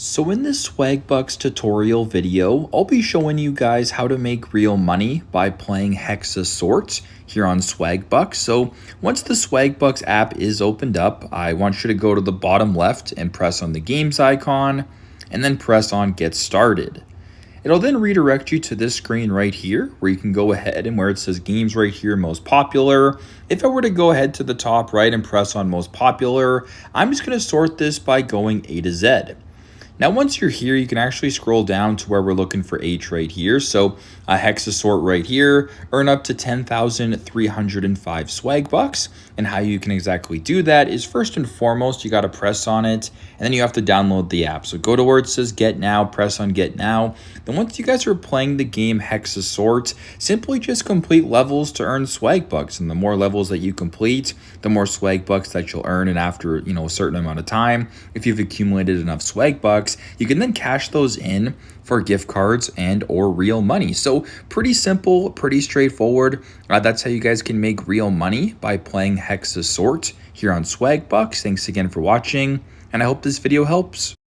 So in this Swagbucks tutorial video, I'll be showing you guys how to make real money by playing Hexa Sort here on Swagbucks. So once the Swagbucks app is opened up, I want you to go to the bottom left and press on the games icon and then press on get started. It'll then redirect you to this screen right here where you can go ahead and where it says games right here, most popular. If I were to go ahead to the top right and press on most popular, I'm just going to sort this by going A to Z. Now, once you're here, you can actually scroll down to where we're looking for H right here. So a Hexa Sort right here, earn up to 10,305 Swagbucks. And how you can exactly do that is first and foremost, you got to press on it and then you have to download the app. So go to where it says get now, press on get now. Then once you guys are playing the game Hexa Sort, simply just complete levels to earn Swagbucks. And the more levels that you complete, the more Swagbucks that you'll earn. And after, a certain amount of time, if you've accumulated enough Swagbucks, you can then cash those in for gift cards and or real money. So pretty simple, pretty straightforward. That's how you guys can make real money by playing Hexa Sort here on Swagbucks. Thanks again for watching, and I hope this video helps.